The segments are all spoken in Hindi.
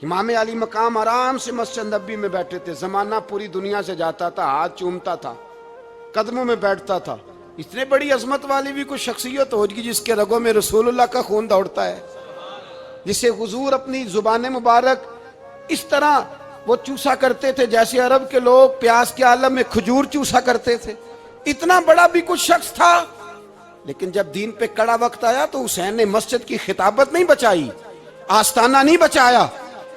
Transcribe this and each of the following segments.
इमाम अली मकाम आराम से मस्जिद नबी में बैठे थे। जमाना पूरी दुनिया से जाता था, हाथ चूमता था, कदमों में बैठता था। इतने बड़ी अजमत वाली भी कुछ शख्सियत होगी जिसके रगों में रसूलुल्लाह का खून दौड़ता है, जिसे हुजूर अपनी जुबान मुबारक इस तरह वो चूसा करते थे जैसे अरब के लोग प्यास के आलम में खजूर चूसा करते थे। इतना बड़ा भी कुछ शख्स था, लेकिन जब दीन पे कड़ा वक्त आया तो हुसैन ने मस्जिद की खिताबत नहीं बचाई, आस्ताना नहीं बचाया।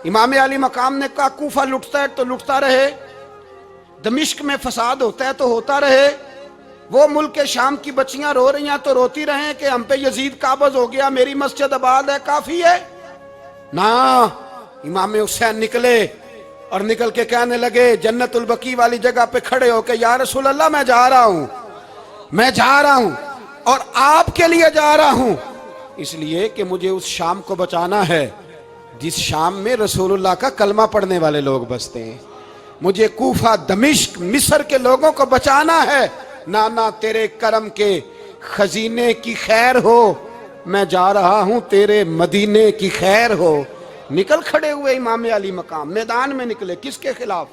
इमाम अली मकाम ने कहा कूफा लुटता है तो लुटता रहे, दमिश्क में फसाद होता है तो होता रहे, वो मुल्क के शाम की बच्चियां रो रही हैं तो रोती रहें कि हम पे यजीद काबज हो गया, मेरी मस्जिद आबाद है, काफी है ना। इमाम हुसैन निकले और निकल के कहने लगे जन्नतुल बकी वाली जगह पे खड़े होके, या रसूल अल्लाह मैं जा रहा हूं, मैं जा रहा हूं और आपके लिए जा रहा हूं, इसलिए कि मुझे उस शाम को बचाना है जिस शाम में रसूलुल्लाह का कलमा पढ़ने वाले लोग बसते हैं। मुझे कूफा, दमिश्क, मिस्र के लोगों को बचाना है। नाना तेरे करम के खजीने की खैर हो, मैं जा रहा हूं तेरे मदीने की खैर हो। निकल खड़े हुए इमाम अली मकाम, मैदान में निकले। किसके खिलाफ?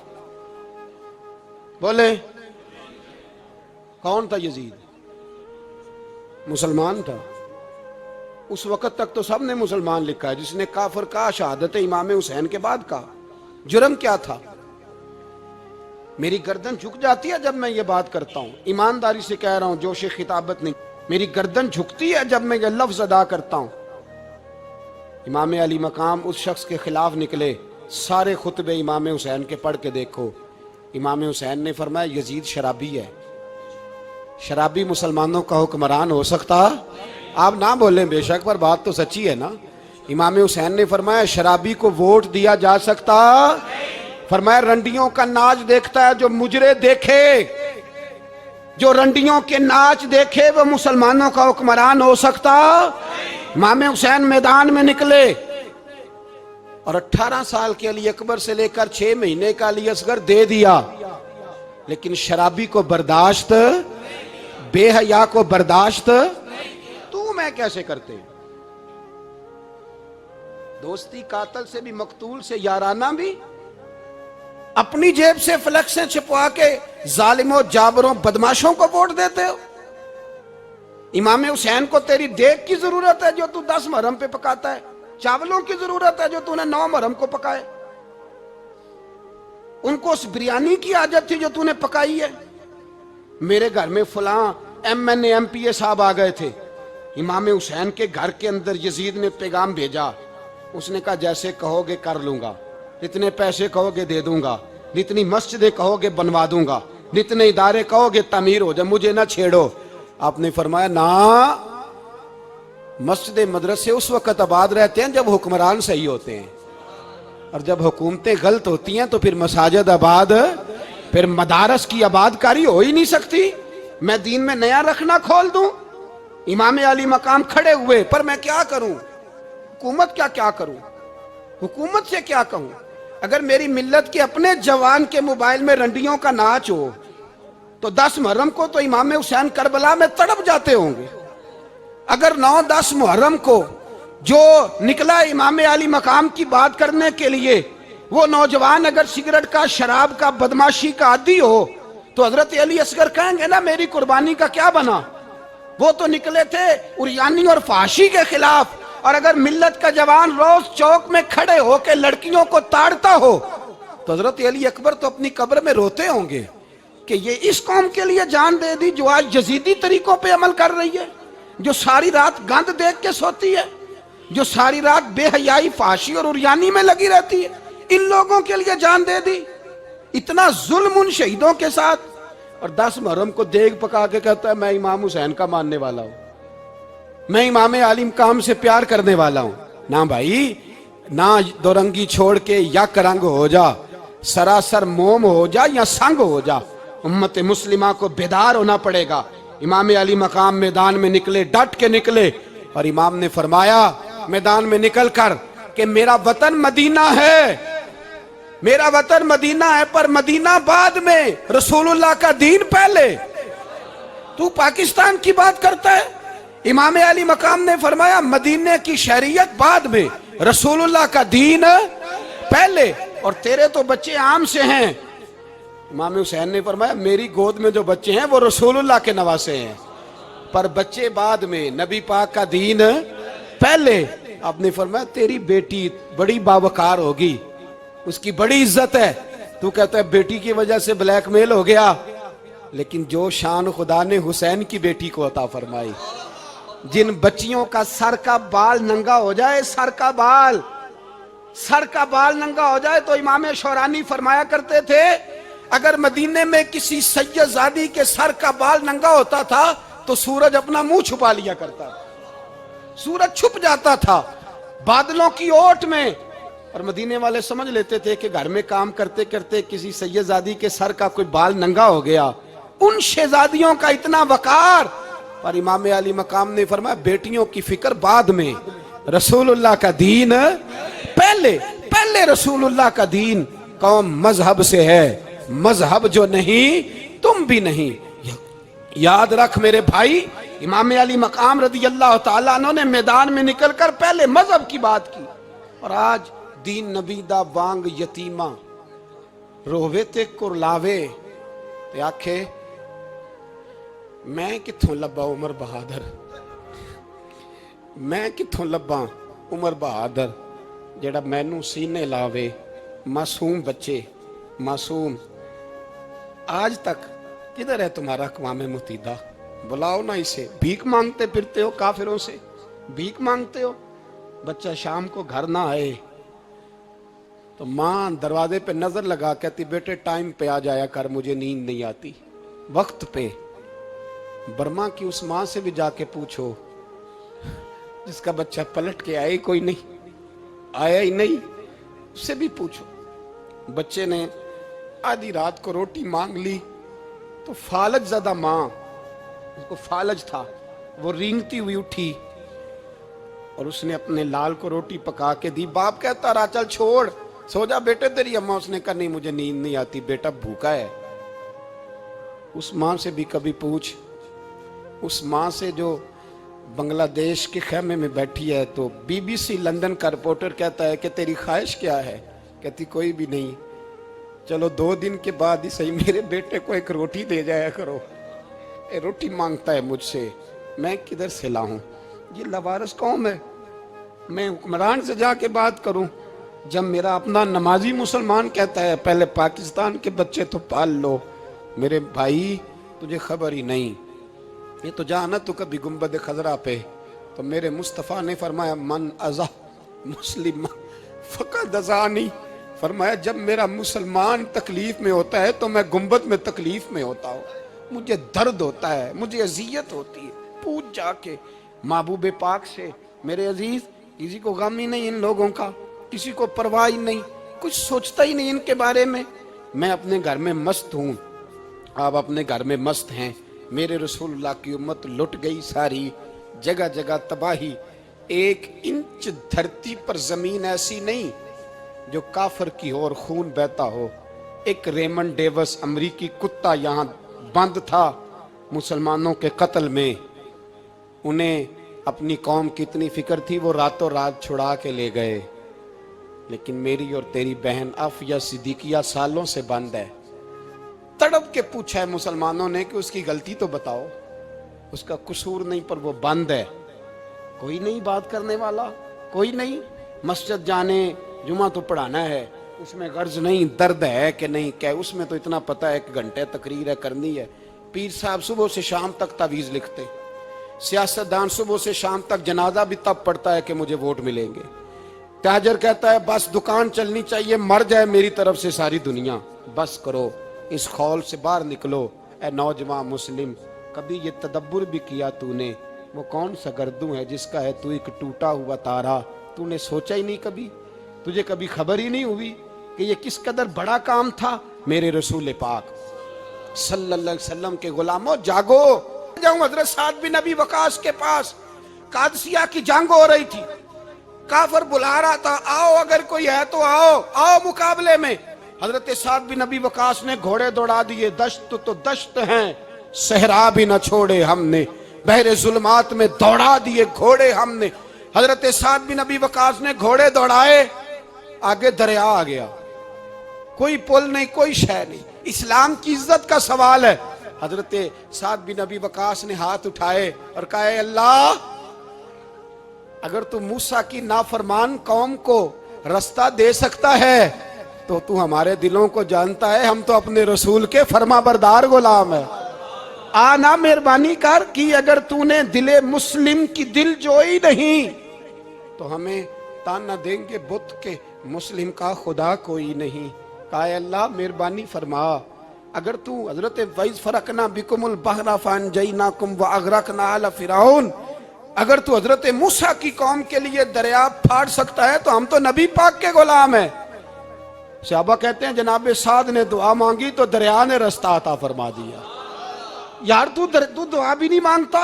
बोले कौन था? यजीद मुसलमान था। उस वक्त तक तो सबने मुसलमान लिखा है, जिसने काफिर का शहादत इमाम हुसैन के बाद का। जुर्म क्या था? मेरी गर्दन झुक जाती है जब मैं ये बात करता हूं, ईमानदारी से कह रहा हूं, जोश खिताबत नहीं, मेरी गर्दन झुकती है जब मैं ये लफ्ज अदा करता हूं। इमाम अली मकाम उस शख्स के खिलाफ निकले। सारे खुतबे इमाम हुसैन के पढ़ के देखो। इमाम हुसैन ने फरमाया यजीद शराबी है। शराबी मुसलमानों का हुक्मरान हो सकता? आप ना बोलें बेशक, पर बात तो सच्ची है ना। इमाम हुसैन ने फरमाया शराबी को वोट दिया जा सकता? फरमाया रंडियों का नाच देखता है जो मुजरे देखे, जो रंडियों के नाच देखे वो मुसलमानों का हुक्मरान हो सकता? इमाम हुसैन मैदान में निकले और 18 साल के अली अकबर से लेकर 6 महीने का अली असगर दे दिया, लेकिन शराबी को बर्दाश्त, बेहया को बर्दाश्त तू मैं कैसे करते? दोस्ती कातल से भी, मकतूल से याराना भी, अपनी जेब से फ्लेक्सें छिपवा के जालिमों, जाबरों, बदमाशों को वोट देते हो। इमाम हुसैन को तेरी देग की जरूरत है जो तू 10 मुहर्रम पे पकाता है, चावलों की जरूरत है जो तूने 9 मुहर्रम को पकाए। उनको उस बिरयानी की आदत थी जो तूने पकाई है। मेरे घर में फलां MNA MPA साहब आ गए थे, इमाम हुसैन के घर के अंदर यजीद ने पैगाम भेजा। उसने कहा जैसे कहोगे कर लूंगा, जितने पैसे कहोगे दे दूंगा, जितनी मस्जिदें कहोगे बनवा दूंगा, जितने इदारे कहोगे तामीर हो जाए, मुझे ना छेड़ो। आपने फरमाया ना, मस्जिद मदरसे उस वक्त आबाद रहते हैं जब हुक्मरान सही होते हैं, और जब हुकूमतें गलत होती हैं तो फिर मसाजिद आबाद, फिर मदारस की आबादकारी हो ही नहीं सकती। मैं दीन में नया रखना खोल दूं? इमाम अली मकाम खड़े हुए, पर मैं क्या करूं? हुकूमत क्या करूं? हुकूमत से क्या कहूं? अगर मेरी मिल्लत के अपने जवान के मोबाइल में रंडियों का नाच हो तो 10 मुहर्रम को तो इमाम हुसैन करबला में तड़प जाते होंगे। अगर 9-10 मुहर्रम को जो निकला इमाम अली मकाम की बात करने के लिए, वो नौजवान अगर सिगरेट का, शराब का, बदमाशी का आदी हो तो हजरत अली असगर कहेंगे ना मेरी कुर्बानी का क्या बना? वो तो निकले थे उरियानी और फाशी के खिलाफ। और अगर मिल्लत का जवान रोज चौक में खड़े होकर लड़कियों को ताड़ता हो तो हजरत अली अकबर तो अपनी कब्र में रोते होंगे कि ये इस कौम के लिए जान दे दी जो आज यजीदी तरीकों पे अमल कर रही है, जो सारी रात गंद देख के सोती है, जो सारी रात बेहयाई, फाशी और उरियानी में लगी रहती है। इन लोगों के लिए जान दे दी। इतना जुल्म उन शहीदों के साथ, और 10 मुहर्रम को देग पका के कहता है मैं इमाम हुसैन का मानने वाला हूं, मैं इमाम अली मकाम से प्यार करने वाला हूं। ना भाई ना, दो रंगी छोड़ के या करंग हो जा, सरासर मोम हो जा या संग हो जा, उम्मत मुस्लिमा को बेदार होना पड़ेगा। इमाम अली मकाम मैदान में निकले, डट के निकले, और इमाम ने फरमाया मैदान में निकल कर कि मेरा वतन मदीना है, मेरा वतन मदीना है, पर मदीना बाद में, रसूलुल्लाह का दीन पहले। तू पाकिस्तान की बात करता है। इमाम अली मकाम ने फरमाया मदीने की शरीयत बाद में, रसूलुल्लाह का दीन पहले, और तेरे तो बच्चे आम से हैं। इमाम हुसैन ने फरमाया मेरी गोद में जो बच्चे हैं वो रसूलुल्लाह के नवासे हैं, पर बच्चे बाद में, नबी पाक का दीन पहले। आपने फरमाया तेरी बेटी बड़ी बावकार होगी, उसकी बड़ी इज्जत है, तू कहता है बेटी की वजह से ब्लैकमेल हो गया। लेकिन जो शान खुदा ने हुसैन की बेटी को अता फरमाई, जिन बच्चियों का सर का बाल नंगा हो जाए, सर का बाल नंगा हो जाए, तो इमाम शौरानी फरमाया करते थे अगर मदीने में किसी सैयदजादी के सर का बाल नंगा होता था तो सूरज अपना मुंह छुपा लिया करता था, सूरज छुप जाता था बादलों की ओट में। और मदीने वाले समझ लेते थे कि घर में काम करते करते किसी सैयदजादी के सर का कोई बाल नंगा हो गया। उन शहजादियों का इतना वकार, पर इमाम अली मकाम ने फरमाया बेटियों की फिक्र बाद में, रसूलुल्लाह का दीन पहले। पहले रसूलुल्लाह का दीन कौम मजहब से है, मजहब जो नहीं तुम भी नहीं। याद रख मेरे भाई, इमाम अली मकाम रदी अल्लाह ताला अन्हु ने मैदान में निकलकर पहले मजहब की बात की। और आज दीन नबी दा वांग यतीमा रोवे ते कुरलावे ते आखे मैं किथों लब्बा उमर बहादुर, मैं किथों लब्बा उमर बहादुर जेड़ा मैनू सीने लावे। मासूम बच्चे, मासूम। आज तक किधर है तुम्हारा अक़वाम मुत्तहिदा? बुलाओ ना इसे। भीख मांगते फिरते हो, काफिरों से भीख मांगते हो। बच्चा शाम को घर ना आए तो माँ दरवाजे पे नजर लगा कहती बेटे टाइम पे आ जाया कर, मुझे नींद नहीं आती। वक्त पे। बर्मा की उस माँ से भी जाके पूछो जिसका बच्चा पलट के आए कोई नहीं, आया ही नहीं, उससे भी पूछो। बच्चे ने आधी रात को रोटी मांग ली तो फालज ज़्यादा माँ, उसको फालज था, वो रेंगती हुई उठी और उसने अपने लाल को रोटी पका के दी। बाप कहता रहा चल छोड़, सो जा बेटे तेरी अम्मा। उसने कहा नहीं मुझे नींद नहीं आती, बेटा भूखा है। उस माँ से भी कभी पूछ, उस माँ से जो बांग्लादेश के खेमे में बैठी है। तो बीबीसी लंदन का रिपोर्टर कहता है कि तेरी ख्वाहिश क्या है? कहती कोई भी नहीं, चलो 2 दिन के बाद ही सही मेरे बेटे को एक रोटी दे जाया करो। रोटी मांगता है मुझसे, मैं किधर से लाऊं? ये लवारस कौम है, मैं हुक्मरान से जाके बात करूं? जब मेरा अपना नमाजी मुसलमान कहता है पहले पाकिस्तान के बच्चे तो पाल लो। मेरे भाई तुझे खबर ही नहीं, ये तो जाना तू कभी गुंबद खजरा पे। तो मेरे मुस्तफ़ा ने फरमाया मन अज़ा मुस्लिम फ़क़द अज़ानी, फरमाया जब मेरा मुसलमान तकलीफ में होता है तो मैं गुंबद में तकलीफ में होता हूँ। मुझे दर्द होता है, मुझे अजियत होती है। पूछ जाके महबूब पाक से, मेरे अजीज किसी को गम ही नहीं इन लोगों का, किसी को परवाह ही नहीं, कुछ सोचता ही नहीं इनके बारे में। मैं अपने घर में मस्त हूँ, आप अपने घर में मस्त हैं। मेरे रसूलुल्लाह की उम्मत लुट गई सारी, जगह जगह तबाही। 1 इंच धरती पर जमीन ऐसी नहीं जो काफर की हो और खून बहता हो। एक रेमंड डेविस अमरीकी कुत्ता यहाँ बंद था मुसलमानों के कत्ल में। उन्हें अपनी कौम की इतनी फिक्र थी, वो रातों रात छुड़ा के ले गए। लेकिन मेरी और तेरी बहन आफिया सिद्दीकिया सालों से बंद है। तड़प के पूछा है मुसलमानों ने कि उसकी गलती तो बताओ, उसका कसूर नहीं पर वो बंद है। कोई नहीं बात करने वाला, कोई नहीं। मस्जिद जाने, जुमा तो पढ़ाना है, उसमें गर्ज नहीं। दर्द है कि नहीं क्या, उसमें तो इतना पता है 1 घंटे तकरीर है करनी है। पीर साहब सुबह से शाम तक तावीज़ लिखते, सियासतदान सुबह से शाम तक जनाजा भी तब पड़ता है कि मुझे वोट मिलेंगे। ताजर कहता है बस दुकान चलनी चाहिए, मर जाए मेरी तरफ से सारी दुनिया, बस करो, इस खौल से बाहर निकलो। ए नौजवान मुस्लिम, कभी ये तदब्बुर भी किया तूने, वो कौन सा गर्दू है जिसका है तू एक टूटा हुआ तारा? तूने सोचा ही नहीं कभी, तुझे कभी खबर ही नहीं हुई कि ये किस कदर बड़ा काम था? मेरे रसूल पाक सल्लल्लाहु अलैहि वसल्लम के गुलामों जागो। जाऊं हजरत साद बिन नबी वकास के पास, कादसिया की जंग हो रही थी, काफर बुला रहा था, आओ अगर कोई है तो आओ, आओ मुकाबले में। हजरत साद बिन नबी वकास ने घोड़े दौड़ा दिए। दश्त तो दश्त हैं, सहरा भी न छोड़े हमने, बहरे जुल्मात में दौड़ा दिए घोड़े हमने। हजरत साद बिन नबी वकास ने घोड़े दौड़ाए, आगे दरिया आ गया, कोई पुल नहीं, कोई शय नहीं। इस्लाम की इज्जत का सवाल है। हजरत साद बिन नबी वकास ने हाथ उठाए और कहा, अल्लाह, अगर तू मूसा की नाफरमान कौम को रास्ता दे सकता है तो तू हमारे दिलों को जानता है, हम तो अपने रसूल के फरमाबरदार गुलाम है। आना मेहरबानी कर कि अगर तूने दिले मुस्लिम की दिल जोई नहीं तो हमें ताना देंगे बुत के मुस्लिम का खुदा कोई नहीं। कहा, अल्लाह मेहरबानी फरमा, अगर तू हजरत वैस फरकना बिकुमुल बहरा फान जईनाकुम व अगरकना आला फिरौन, अगर तू हजरत मूसा की कौम के लिए दरिया फाड़ सकता है तो हम तो नबी पाक के गुलाम है। सहाबा कहते हैं जनाब साद ने दुआ मांगी तो दरिया ने रास्ता अता फरमा दिया। यार तू दुआ भी नहीं मांगता।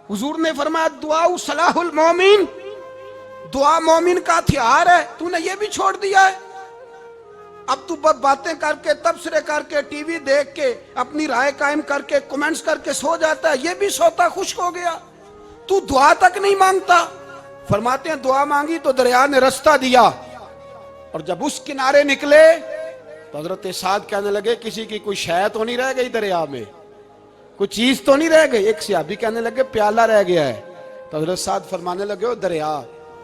हुजूर ने फरमाया, दुआ सलाहुल मोमिन, दुआ मोमिन का हथियार है, तूने ये भी छोड़ दिया है। अब तू बातें करके, तबसरे करके, टीवी देख के, अपनी राय कायम करके, कमेंट्स करके सो जाता है, ये भी सोता खुश्क हो गया। तू दुआ तक नहीं मांगता। फरमाते हैं दुआ मांगी तो दरिया ने रास्ता दिया, और जब उस किनारे निकले तो हजरत साद कहने लगे, किसी की कोई शय तो नहीं रह गई दरिया में, कोई चीज तो नहीं रह गई। एक सहाबी कहने लगे, प्याला रह गया है। तो हजरत साद फरमाने लगे, ओ दरिया,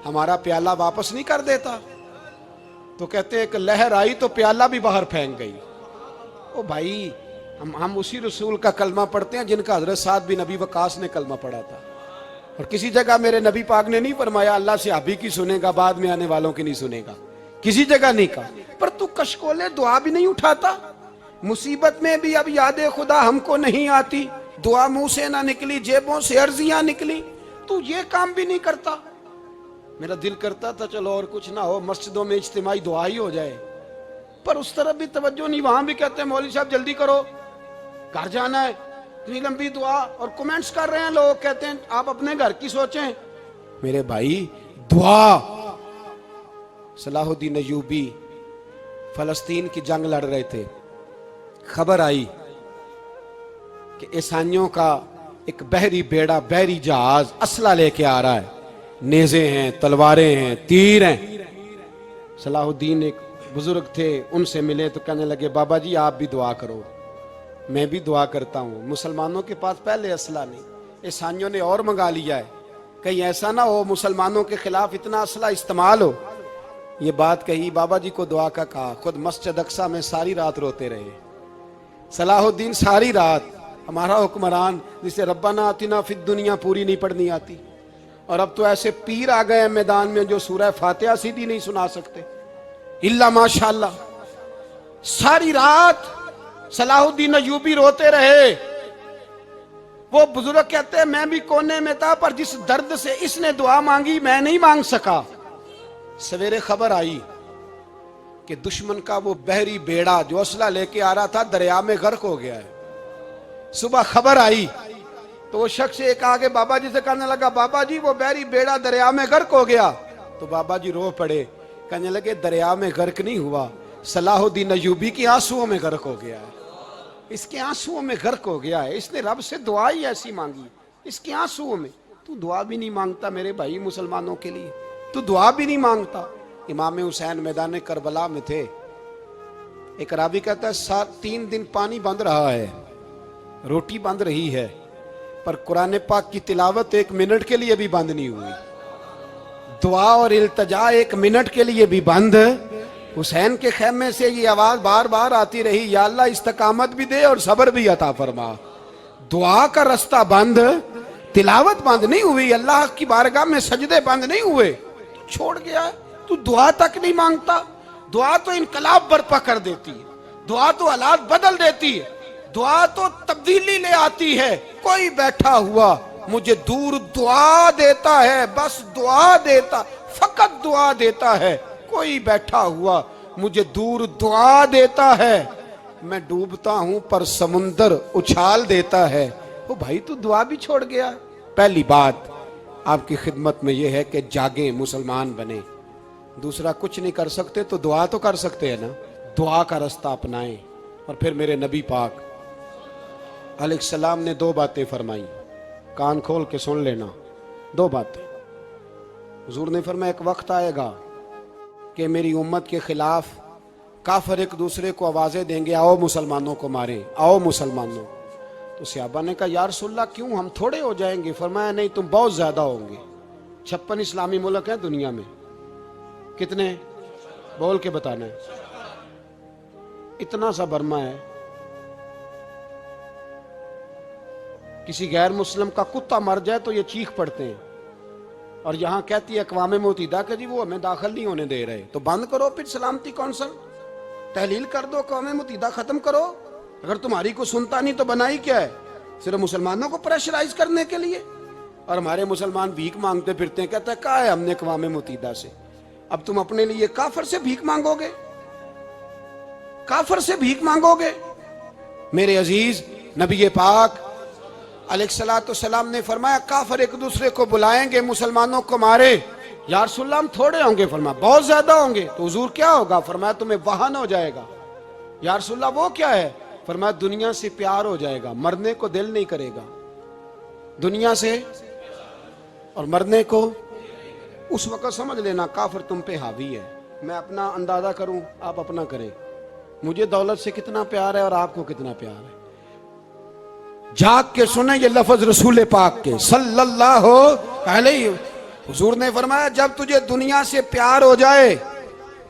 हमारा प्याला वापस नहीं कर देता? तो कहते हैं, एक लहर आई तो प्याला भी बाहर फेंक गई। ओ भाई, हम उसी रसूल का कलमा पढ़ते हैं जिनका हजरत साद बिन नबी वकास ने कलमा पढ़ा था। और किसी जगह मेरे नबी पाक ने नहीं फरमाया अल्लाह से अभी की सुनेगा, बाद में आने वालों की नहीं सुनेगा, किसी जगह नहीं कहा। पर तू कशकोले दुआ भी नहीं उठाता। मुसीबत में भी अब याद खुदा हमको नहीं आती, दुआ मुंह से ना निकली, जेबों से अर्जियां निकली, तू ये काम भी नहीं करता। मेरा दिल करता था चलो और कुछ ना हो, मस्जिदों में इज्तिमाई दुआ ही हो जाए, पर उस तरफ भी तवज्जो नहीं। वहां भी कहते हैं मौलवी साहब जल्दी करो, घर जाना है, इतनी लंबी दुआ, और कमेंट्स कर रहे हैं लोग, कहते हैं आप अपने घर की सोचें। मेरे भाई, दुआ। सलाहुद्दीन अय्यूबी फलस्तीन की जंग लड़ रहे थे, खबर आई कि ईसाइयों का एक बहरी बेड़ा, बहरी जहाज असला लेके आ रहा है, नेज़े हैं, तलवारें हैं, तीर हैं। सलाहुद्दीन एक बुजुर्ग थे, उनसे मिले तो कहने लगे, बाबा जी आप भी दुआ करो। मैं भी दुआ करता हूँ। मुसलमानों के पास पहले असला नहीं, ईसाइयों ने और मंगा लिया है, कहीं ऐसा ना हो मुसलमानों के खिलाफ इतना असला इस्तेमाल हो। ये बात कही, बाबा जी को दुआ का कहा। खुद मस्जिद अक्सा में सारी रात रोते रहे सलाहुद्दीन, सारी रात। हमारा हुक्मरान जिसे रब्बाना आतिना फिद दुनिया पूरी नहीं पढ़नी आती, और अब तो ऐसे पीर आ गए मैदान में जो सूरह फातिहा सीधी नहीं सुना सकते, इल्ला माशाअल्लाह। सारी रात सलाहुद्दीन अय्यूबी रोते रहे। वो बुजुर्ग कहते हैं मैं भी कोने में था, पर जिस दर्द से इसने दुआ मांगी मैं नहीं मांग सका। सवेरे खबर आई कि दुश्मन का वो बहरी बेड़ा जो असला लेके आ रहा था दरिया में गर्क हो गया है। सुबह खबर आई तो वो शख्स एक आगे बाबा जी से कहने लगा, बाबा जी वो बहरी बेड़ा दरिया में गर्क हो गया। तो बाबा जी रो पड़े, कहने लगे दरिया में गर्क नहीं हुआ, सलाहुद्दीन अय्यूबी के आंसुओं में गर्क हो गया है, इसके आंसुओं में गर्क हो गया है, इसने रब से दुआ ही ऐसी मांगी, इसके आंसुओं में। तू दुआ भी नहीं मांगता मेरे भाई मुसलमानों के लिए, तू दुआ भी नहीं मांगता। इमाम हुसैन मैदान करबला में थे, एक रावी कहता है 3 दिन पानी बंद रहा है, रोटी बंद रही है, पर कुरान पाक की तिलावत 1 मिनट के लिए भी बंद नहीं हुई, दुआ और इल्तजा 1 मिनट के लिए भी बंद। हुसैन के खेमे से ये आवाज बार बार आती रही, या अल्लाह इस्तकामत भी दे और सब्र भी अता फरमा। दुआ का रास्ता बंद, तिलावत बंद नहीं हुई, अल्लाह की बारगाह में सजदे बंद नहीं हुए, तू छोड़ गया है, तू दुआ तक नहीं मांगता। दुआ तो इनकलाब बर्पा कर देती है, दुआ तो हालात बदल देती है, दुआ तो तब्दीली ले आती है। कोई बैठा हुआ मुझे दूर दुआ देता है, बस दुआ देता, फकत दुआ देता है। कोई बैठा हुआ मुझे दूर दुआ देता है, मैं डूबता हूं पर समुंदर उछाल देता है। ओ भाई तू दुआ भी छोड़ गया। पहली बात आपकी खिदमत में यह है कि जागे, मुसलमान बने। दूसरा, कुछ नहीं कर सकते तो दुआ तो कर सकते हैं ना, दुआ का रास्ता अपनाएं। और फिर मेरे नबी पाक अलैहिस्सलाम ने 2 बातें फरमाई, कान खोल के सुन लेना। 2 बातें हुजूर ने फरमाया, एक वक्त आएगा कि मेरी उम्मत के खिलाफ काफिर एक दूसरे को आवाज़ें देंगे, आओ मुसलमानों को मारें, आओ मुसलमानों। तो सहाबा ने कहा या रसूलल्लाह क्यों, हम थोड़े हो जाएंगे? फरमाया नहीं, तुम बहुत ज़्यादा होंगे। 56 इस्लामी मुल्क हैं दुनिया में, कितने बोल के बताना है? इतना सा बर्मा है, किसी गैर मुस्लिम का कुत्ता मर जाए तो ये चीख पड़ते हैं, और यहां कहती है अक़वाम मुत्तहिदा कि जी वो हमें दाखिल नहीं होने दे रहे। तो बंद करो फिर सलामती कौंसल, तहलील कर दो, अक़वाम मुत्तहिदा खत्म करो। अगर तुम्हारी को सुनता नहीं तो बनाई क्या है? सिर्फ मुसलमानों को प्रेशराइज करने के लिए। और हमारे मुसलमान भीख मांगते फिरते हैं, कहते हैं कहा है हमने अक़वाम मुत्तहिदा से। अब तुम अपने लिए काफिर से भीख मांगोगे, काफिर से भीख मांगोगे? मेरे अजीज नबी पाक अलैहिस्सलाम ने फरमाया काफिर एक दूसरे को बुलाएंगे, मुसलमानों को मारे। या रसूलल्लाह हम थोड़े होंगे? फरमाया बहुत ज्यादा होंगे। तो हुजूर क्या होगा? फरमाया तुम्हें वाहन हो जाएगा। या रसूलल्लाह वो क्या है? फरमाया दुनिया से प्यार हो जाएगा, मरने को दिल नहीं करेगा, दुनिया से और मरने को। उस वक्त समझ लेना काफिर तुम पे हावी है। मैं अपना अंदाजा करूं, आप अपना करें। मुझे दौलत से कितना प्यार है और आपको कितना प्यार है। जाग के सुने ये लफ्ज रसूल पाक के सल्लल्लाहु अलैहि। हुजूर ने फरमाया जब तुझे दुनिया से प्यार हो जाए,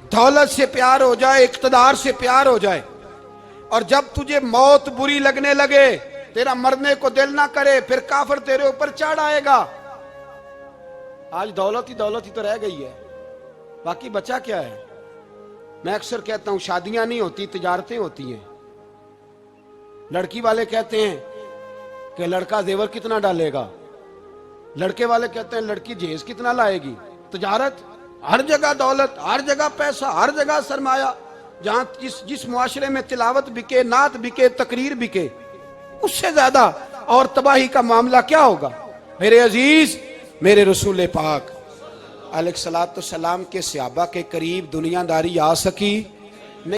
दौलत से प्यार हो जाए, इक़्तिदार से प्यार हो जाए, और जब तुझे मौत बुरी लगने लगे, तेरा मरने को दिल ना करे, फिर काफिर तेरे ऊपर चढ़ आएगा। आज दौलत ही तो रह गई है, बाकी बचा क्या है? मैं अक्सर कहता हूं शादियां नहीं होती, तिजारतें होती हैं। लड़की वाले कहते हैं कि लड़का जेवर कितना डालेगा, लड़के वाले कहते हैं लड़की जहेज कितना लाएगी। तिजारत, हर जगह दौलत, हर जगह पैसा, हर जगह सरमाया। जहां जिस मुआशरे में तिलावत बिके, नात बिके, तकरीर बिके, उससे ज्यादा और तबाही का मामला क्या होगा? मेरे अजीज, मेरे रसूल पाक अलैहिस्सलाम के सहाबा के करीब दुनियादारी आ सकी